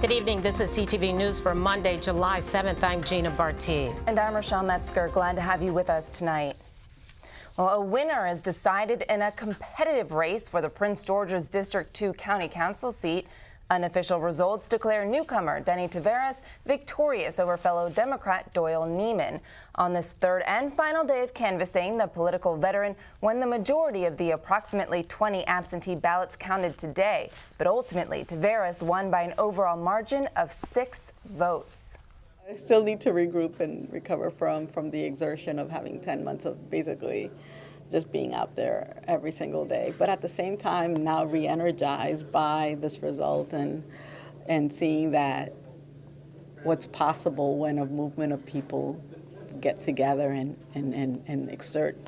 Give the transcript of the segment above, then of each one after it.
Good evening. This is CTV News for Monday, July 7th. I'm Gina Barty. And I'm Rochelle Metzger. Glad to have you with us tonight. Well, a winner is decided in a competitive race for the Prince George's District 2 County Council seat. Unofficial results declare newcomer Denny Taveras victorious over fellow Democrat Doyle Neiman. On this third and final day of canvassing, the political veteran won the majority of the approximately 20 absentee ballots counted today. But ultimately, Taveras won by an overall margin of 6 votes. I still need to regroup and recover from the exertion of having 10 months of basically just being out there every single day. But at the same time, now re-energized by this result and seeing that what's possible when a movement of people get together and exert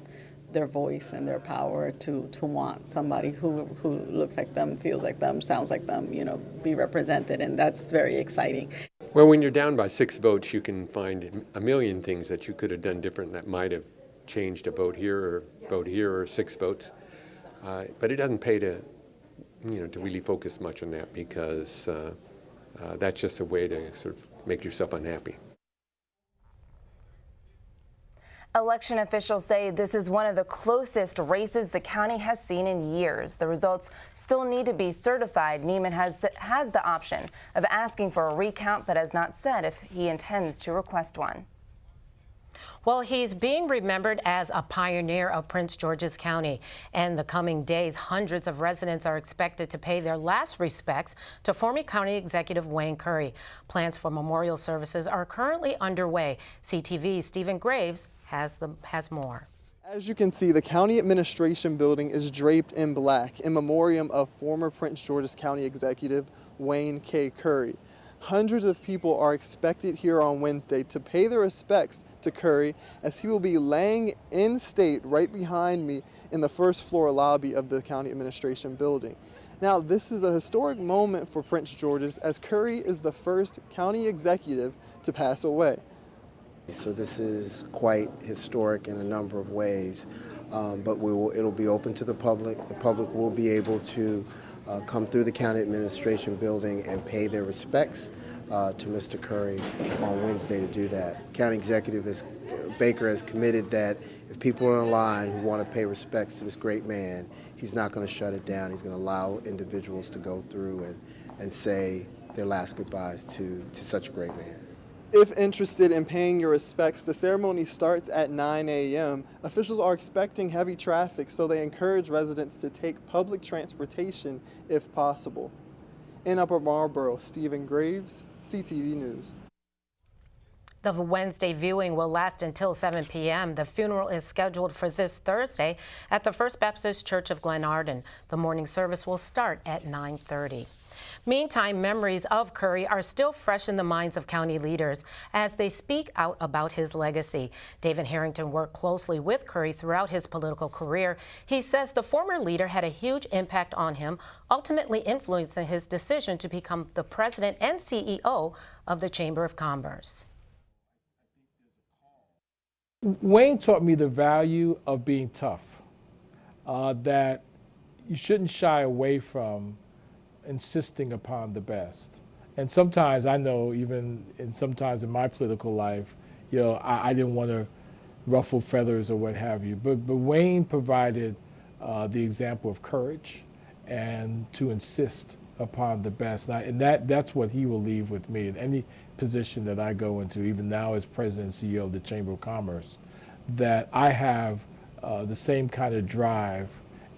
their voice and their power to want somebody who looks like them, feels like them, sounds like them, be represented. And that's very exciting. Well, when you're down by 6 votes, you can find a million things that you could have done different that might have changed a vote here or 6 votes. But it doesn't pay to really focus much on that, because that's just a way to sort of make yourself unhappy. Election officials say this is one of the closest races the county has seen in years. The results still need to be certified. Neiman has the option of asking for a recount, but has not said if he intends to request one. Well, he's being remembered as a pioneer of Prince George's County. In the coming days, hundreds of residents are expected to pay their last respects to former County Executive Wayne Curry. Plans for memorial services are currently underway. CTV's Stephen Graves has more. As you can see, the County Administration Building is draped in black in memoriam of former Prince George's County Executive Wayne K. Curry. Hundreds of people are expected here on Wednesday to pay their respects to Curry, as he will be laying in state right behind me in the first floor lobby of the County Administration Building. Now, this is a historic moment for Prince George's, as Curry is the first county executive to pass away. So this is quite historic in a number of ways, but it'll be open to the public. The public will be able to come through the County Administration Building and pay their respects to Mr. Curry on Wednesday to do that. County Executive Baker has committed that if people are in line who want to pay respects to this great man, he's not going to shut it down. He's going to allow individuals to go through and say their last goodbyes to such a great man. If interested in paying your respects, the ceremony starts at 9 a.m. Officials are expecting heavy traffic, so they encourage residents to take public transportation if possible. In Upper Marlboro, Stephen Graves, CTV News. The Wednesday viewing will last until 7 p.m. The funeral is scheduled for this Thursday at the First Baptist Church of Glenarden. The morning service will start at 9:30. Meantime, memories of Curry are still fresh in the minds of county leaders as they speak out about his legacy. David Harrington worked closely with Curry throughout his political career. He says the former leader had a huge impact on him, ultimately influencing his decision to become the president and CEO of the Chamber of Commerce. Wayne taught me the value of being tough, that you shouldn't shy away from insisting upon the best. And sometimes I know, even sometimes in my political life, I didn't want to ruffle feathers or what have you. But Wayne provided the example of courage and to insist upon the best. And that's what he will leave with me in any position that I go into, even now as president and CEO of the Chamber of Commerce, that I have the same kind of drive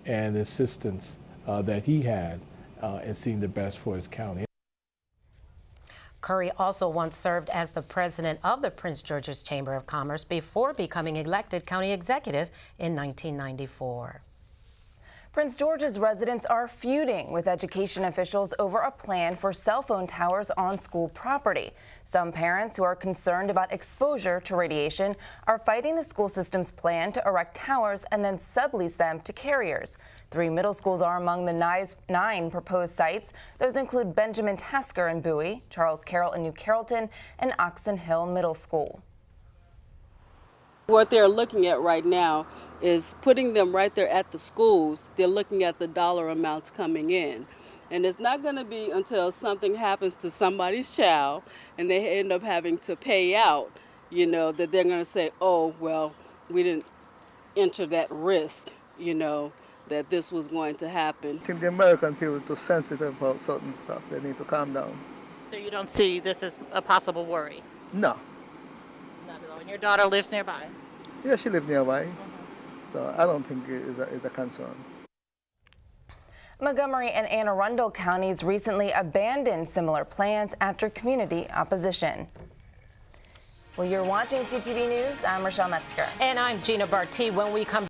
and insistence that he had and seeing the best for his county. Curry also once served as the president of the Prince George's Chamber of Commerce before becoming elected county executive in 1994. Prince George's residents are feuding with education officials over a plan for cell phone towers on school property. Some parents who are concerned about exposure to radiation are fighting the school system's plan to erect towers and then sublease them to carriers. 3 middle schools are among the 9 proposed sites. Those include Benjamin Tasker in Bowie, Charles Carroll in New Carrollton, and Oxon Hill Middle School. What they're looking at right now is putting them right there at the schools. They're looking at the dollar amounts coming in. And it's not going to be until something happens to somebody's child and they end up having to pay out, that they're going to say, oh, well, we didn't enter that risk, that this was going to happen. I think the American people are too sensitive about certain stuff. They need to calm down. So you don't see this as a possible worry? No. Not at all. And your daughter lives nearby? Yeah, she lives nearby. So I don't think it is a concern. Montgomery and Anne Arundel counties recently abandoned similar plans after community opposition. Well, you're watching CTV News. I'm Rochelle Metzger. And I'm Gina Barty. When we come